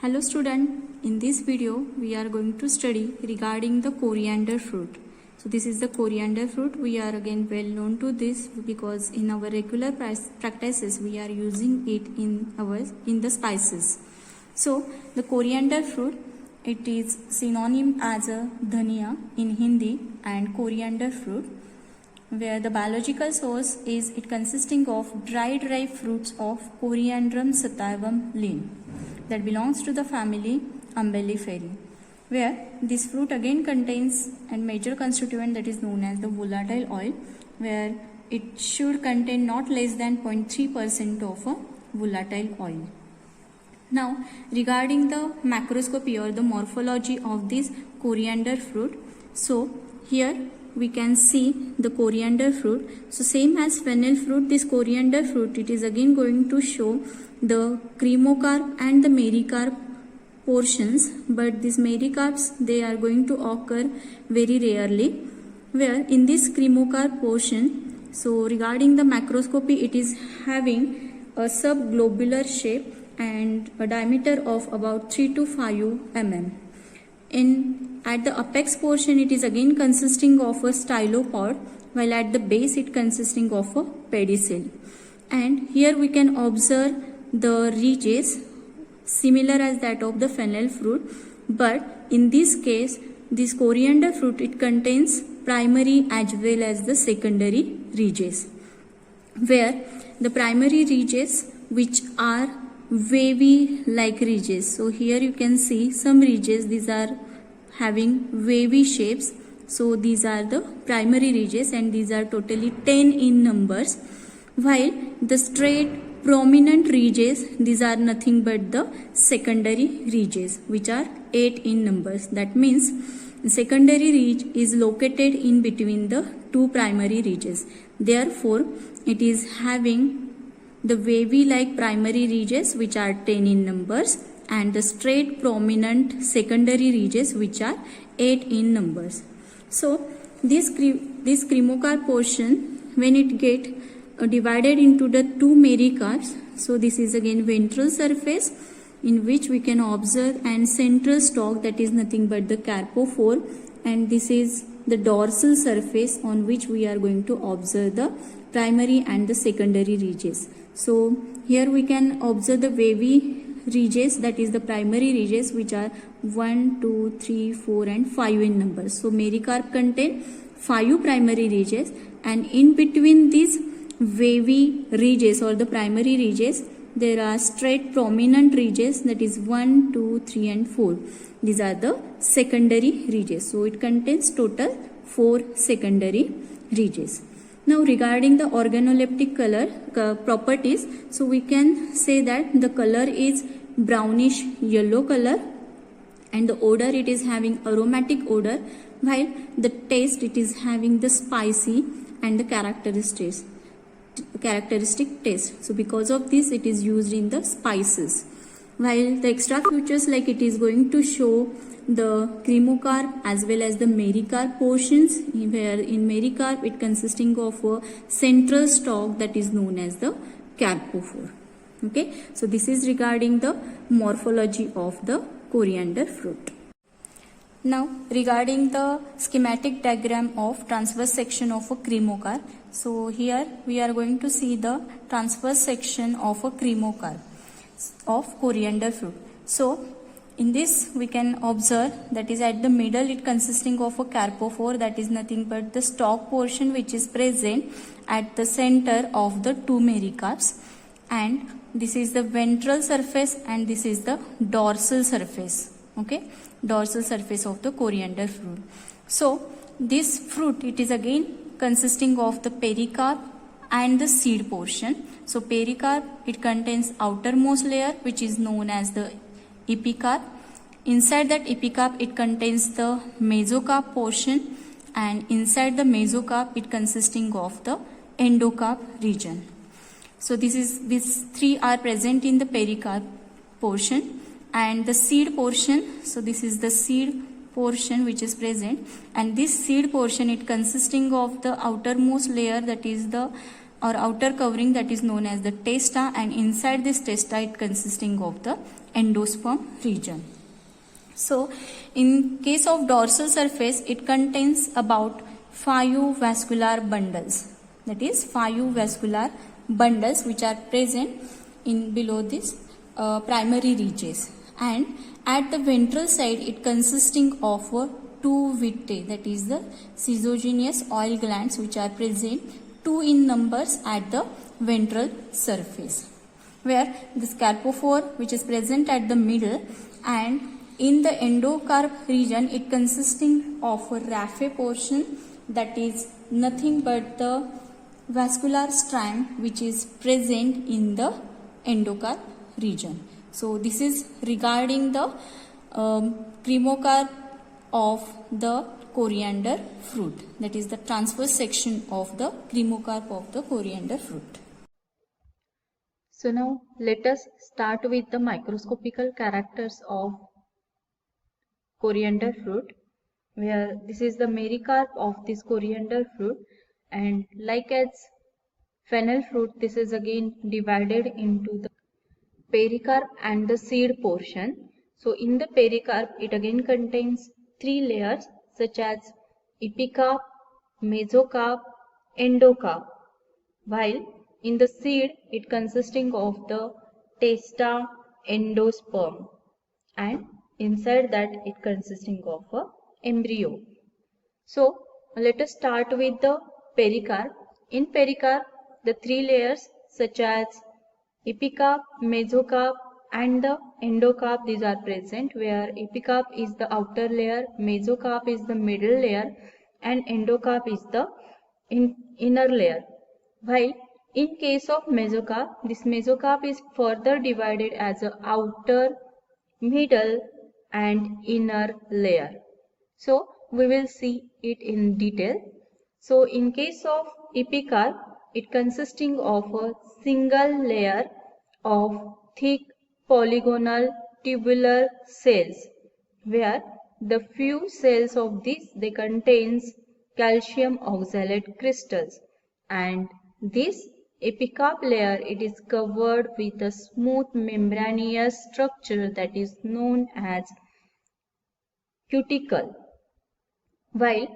Hello student, in this video we are going to study regarding the coriander fruit. So this is the coriander fruit. We are again well known to this because in our regular practices we are using it in the spices. So the coriander fruit, it is synonym as a dhania in Hindi and coriander fruit, where the biological source is it consisting of dried ripe fruits of Coriandrum sativum Linn that belongs to the family Umbelliferae, where this fruit again contains a major constituent that is known as the volatile oil, where it should contain not less than 0.3% of a volatile oil. Now, regarding the macroscopy or the morphology of this coriander fruit, so here we can see the coriander fruit. So same as fennel fruit, this coriander fruit, it is again going to show the cremocarp and the mericarp portions, but these mericarps, they are going to occur very rarely, where in this cremocarp portion, so regarding the macroscopy, it is having a subglobular shape and a diameter of about 3 to 5 mm. At the apex portion, it is again consisting of a stylopod, while at the base it consisting of a pedicel. And here we can observe the ridges similar as that of the fennel fruit, but in this case this coriander fruit, it contains primary as well as the secondary ridges, where the primary ridges which are wavy like ridges. So here you can see some ridges, these are having wavy shapes. So these are the primary ridges and these are totally 10 in numbers, while the straight prominent ridges, these are nothing but the secondary ridges which are 8 in numbers. That means the secondary ridge is located in between the two primary ridges. Therefore, it is having the wavy like primary ridges which are 10 in numbers and the straight prominent secondary ridges which are 8 in numbers. So this cremocarp portion, when it get divided into the two mericarps, so this is again ventral surface in which we can observe and central stalk, that is nothing but the carpophore, and this is the dorsal surface on which we are going to observe the primary and the secondary ridges. So here we can observe the wavy ridges, that is the primary ridges which are 1, 2, 3, 4 and 5 in numbers. So mericarp contain 5 primary ridges, and in between these wavy ridges or the primary ridges there are straight prominent ridges, that is 1, 2, 3 and 4. These are the secondary ridges. So it contains total 4 secondary ridges. Now regarding the organoleptic color properties, so we can say that the color is brownish yellow color, and the odor, it is having aromatic odor, while the taste, it is having the spicy and the characteristic taste. So because of this, it is used in the spices, while the extra features, like it is going to show the cremocarp as well as the mericarp portions, where in mericarp it consisting of a central stalk that is known as the carpophore. Okay, so this is regarding the morphology of the coriander fruit. Now regarding the schematic diagram of transverse section of a cremocarp, so here we are going to see the transverse section of a cremocarp of coriander fruit. So in this we can observe that is at the middle it consisting of a carpophore, that is nothing but the stalk portion which is present at the center of the two mericarps, and this is the ventral surface and this is the dorsal surface. Okay, dorsal surface of the coriander fruit. So this fruit, it is again consisting of the pericarp and the seed portion. So pericarp, it contains outermost layer which is known as the epicarp. Inside that epicarp, it contains the mesocarp portion, and inside the mesocarp, it consisting of the endocarp region. So these three are present in the pericarp portion, and the seed portion, so this is the seed portion which is present, and this seed portion, it consisting of the outermost layer, that is the or outer covering that is known as the testa, and inside this testa it consisting of the endosperm region. So in case of dorsal surface, it contains about 5 vascular bundles, that is 5 vascular bundles which are present in below this primary ridges, and at the ventral side it consisting of 2 vitae, that is the schizogenous oil glands which are present 2 in numbers at the ventral surface, where the scalpophore which is present at the middle, and in the endocarp region it consisting of a raphe portion, that is nothing but the vascular strand which is present in the endocarp region. So this is regarding the cremocarp of the coriander fruit, that is the transverse section of the cremocarp of the coriander fruit. So now let us start with the microscopical characters of coriander fruit, where this is the mericarp of this coriander fruit, and like as fennel fruit, this is again divided into the pericarp and the seed portion. So in the pericarp it again contains 3 layers such as epicarp, mesocarp, endocarp, while in the seed it consisting of the testa, endosperm, and inside that it consisting of a embryo. So let us start with the pericarp. In pericarp the 3 layers such as epicarp, mesocarp and the endocarp, these are present, where epicarp is the outer layer, mesocarp is the middle layer, and endocarp is the inner layer. While in case of mesocarp, this mesocarp is further divided as a outer, middle and inner layer. So we will see it in detail. So in case of epicarp, it consisting of a single layer of thick polygonal tubular cells, where the few cells of this they contains calcium oxalate crystals, and this epicarp layer it is covered with a smooth membranous structure that is known as cuticle, while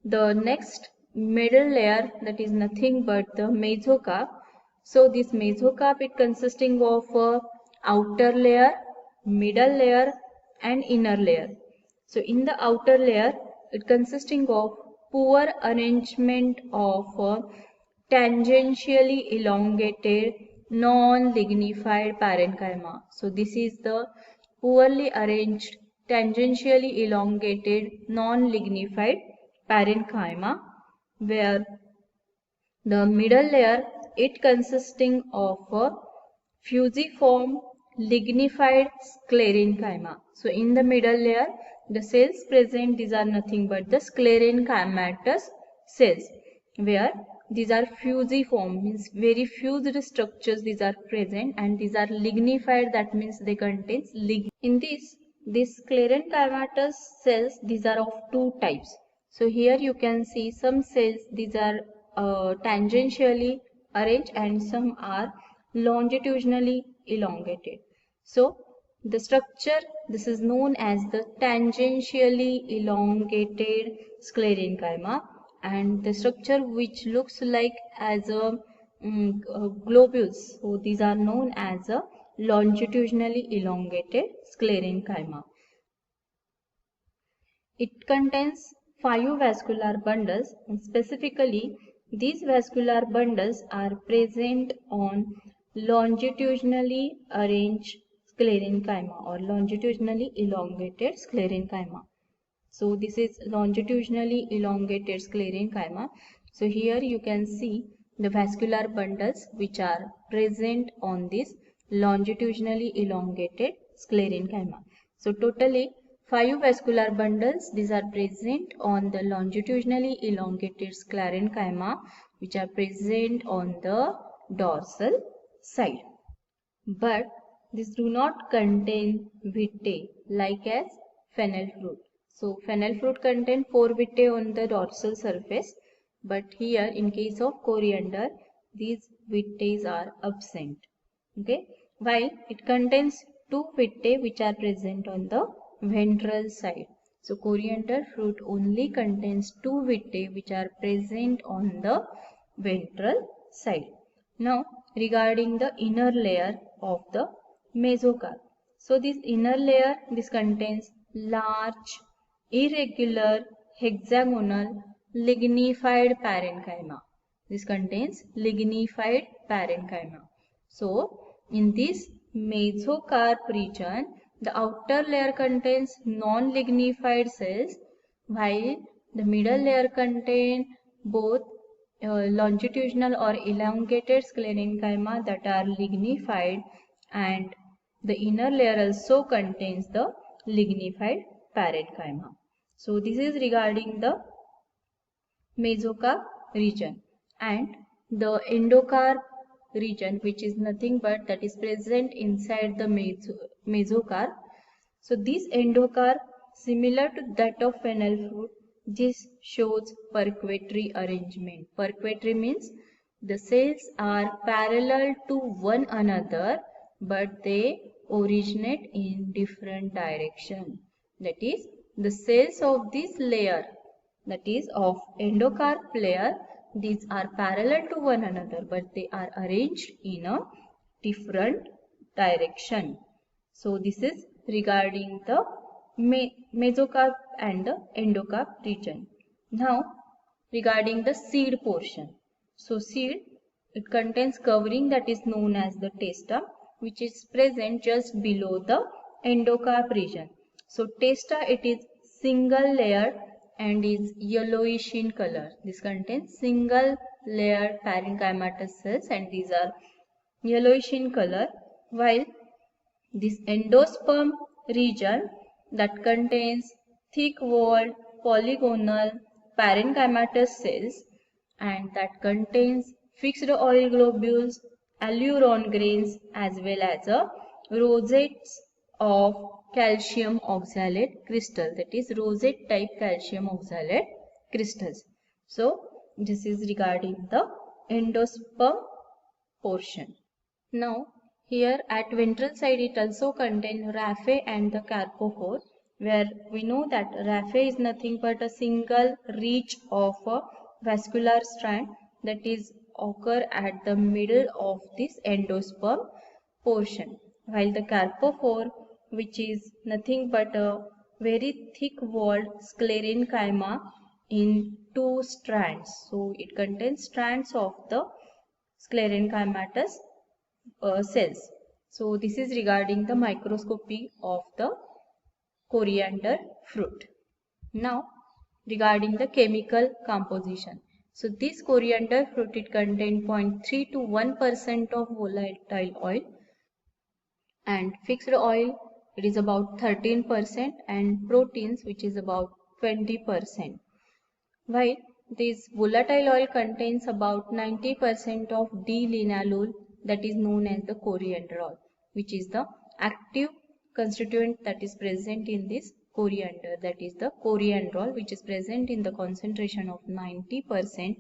the next middle layer that is nothing but the mesocarp. So this mesocarp it consisting of a outer layer, middle layer and inner layer. So in the outer layer it consisting of poor arrangement of tangentially elongated non-lignified parenchyma. So this is the poorly arranged tangentially elongated non-lignified parenchyma, where the middle layer it consisting of a fusiform lignified sclerenchyma. So in the middle layer the cells present, these are nothing but the sclerenchymatous cells, where these are fusiform, means very fused structures these are present, and these are lignified, that means they contains lignin. In these sclerenchymatous cells, these are of 2 types. So here you can see some cells, these are tangentially arranged and some are longitudinally elongated. So the structure, this is known as the tangentially elongated sclerenchyma, and the structure which looks like as a globules, so these are known as a longitudinally elongated sclerenchyma. It contains 5 vascular bundles, and specifically these vascular bundles are present on longitudinally arranged sclerenchyma or longitudinally elongated sclerenchyma. So this is longitudinally elongated sclerenchyma. So here you can see the vascular bundles which are present on this longitudinally elongated sclerenchyma. So totally 5 vascular bundles, these are present on the longitudinally elongated sclerenchyma which are present on the dorsal side. But these do not contain vitae like as fennel fruit. So fennel fruit contain 4 vitae on the dorsal surface, but here in case of coriander these vitae are absent. Okay, while it contains 2 vitae which are present on the ventral side. So coriander fruit only contains 2 vitae which are present on the ventral side. Now regarding the inner layer of the mesocarp. So this inner layer, this contains large, irregular, hexagonal, lignified parenchyma. This contains lignified parenchyma. So, in this mesocarp region, the outer layer contains non-lignified cells, while the middle layer contains both longitudinal or elongated sclerenchyma that are lignified, and the inner layer also contains the lignified parenchyma. So, this is regarding the mesocarp region, and the endocarp region, which is nothing but that is present inside the mesocarp. So this endocarp, similar to that of fennel fruit, this shows perquatry arrangement. Perquatry means the cells are parallel to one another, but they originate in different direction. That is, the cells of this layer, that is of endocarp layer, these are parallel to one another, but they are arranged in a different direction. So this is regarding the mesocarp and the endocarp region. Now regarding the seed portion. So seed, it contains covering that is known as the testa, which is present just below the endocarp region. So testa, it is single layered and is yellowish in color. This contains single layered parenchymatous cells and these are yellowish in color, while this endosperm region that contains thick-walled polygonal parenchymatous cells and that contains fixed oil globules, aleuron grains as well as a rosettes of calcium oxalate crystal, that is rosette type calcium oxalate crystals. So this is regarding the endosperm portion. Now here at ventral side it also contains raphe and the carpophore, where we know that raphe is nothing but a single reach of a vascular strand that is occur at the middle of this endosperm portion, while the carpophore, which is nothing but a very thick walled sclerenchyma in 2 strands. So it contains strands of the sclerenchymatous cells. So this is regarding the microscopy of the coriander fruit. Now regarding the chemical composition. So this coriander fruit, it contains 0.3 to 1% of volatile oil, and fixed oil it is about 13%, and proteins which is about 20%. While this volatile oil contains about 90% of D-linalool, that is known as the corianderol, which is the active constituent that is present in this coriander, that is the corianderol, which is present in the concentration of 90%,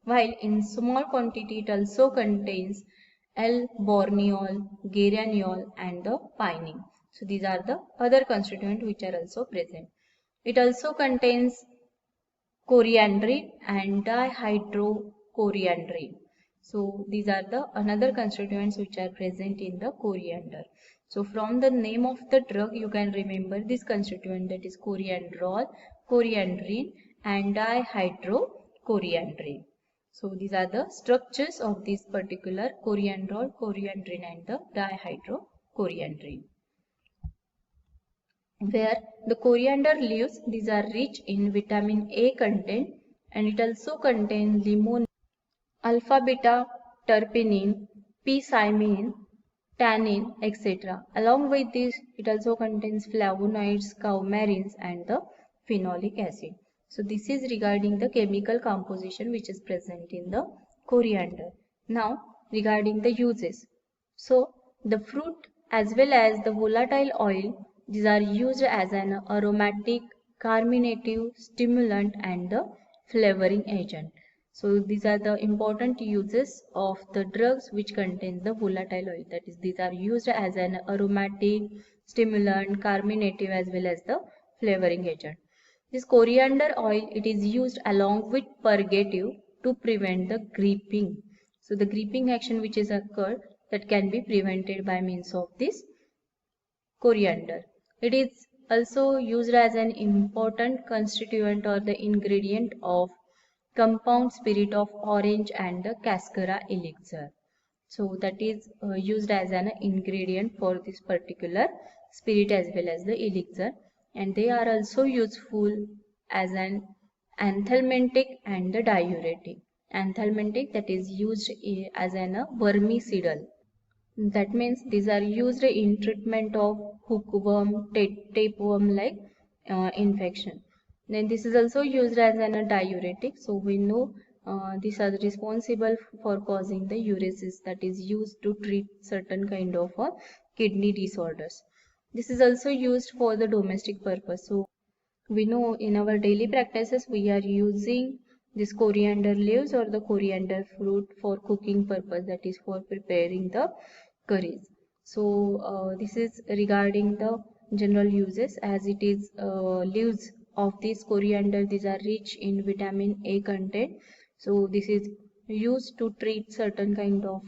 while in small quantity it also contains L-borneol, geraniol and the pinene. So these are the other constituents which are also present. It also contains coriandrin and dihydrocoriandrin. So these are the another constituents which are present in the coriander. So from the name of the drug you can remember this constituent, that is corianderol, coriandrin and dihydrocoriandrin. So these are the structures of this particular corianderol, coriandrin and the dihydrocoriandrin. Where the coriander leaves, these are rich in vitamin A content, and it also contains limonene, alpha beta terpene, p-cymene, tannin, etc. Along with this, it also contains flavonoids, coumarins and the phenolic acid. So this is regarding the chemical composition which is present in the coriander. Now regarding the uses. So the fruit as well as the volatile oil, these are used as an aromatic, carminative, stimulant and the flavoring agent. So these are the important uses of the drugs which contain the volatile oil. That is, these are used as an aromatic, stimulant, carminative as well as the flavoring agent. This coriander oil, it is used along with purgative to prevent the griping. So the griping action which is occurred, that can be prevented by means of this coriander. It is also used as an important constituent or the ingredient of compound spirit of orange and the cascara elixir. So that is used as an ingredient for this particular spirit as well as the elixir, and they are also useful as an anthelmintic and the diuretic. Anthelmintic, that is used as an vermicidal. That means these are used in treatment of hookworm, tapeworm like infection. Then this is also used as an diuretic. So we know these are responsible for causing the uresis, that is used to treat certain kind of kidney disorders. This is also used for the domestic purpose. So we know in our daily practices we are using this coriander leaves or the coriander fruit for cooking purpose, that is for preparing the curries. So this is regarding the general uses, as it is leaves of this coriander, these are rich in vitamin A content. So this is used to treat certain kind of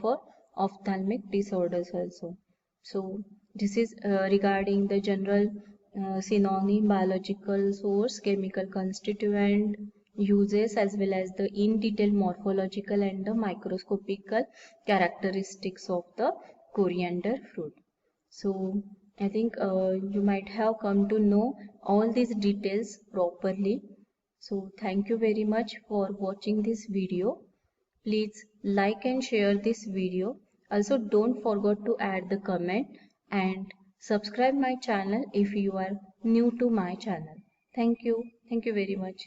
ophthalmic disorders also. So this is regarding the general synonym, biological source, chemical constituent, uses as well as the in detail morphological and the microscopical characteristics of the coriander fruit. So I think you might have come to know all these details properly. So thank you very much for watching this video. Please like and share this video. Also don't forget to add the comment and subscribe my channel if you are new to my channel. Thank you. Thank you very much.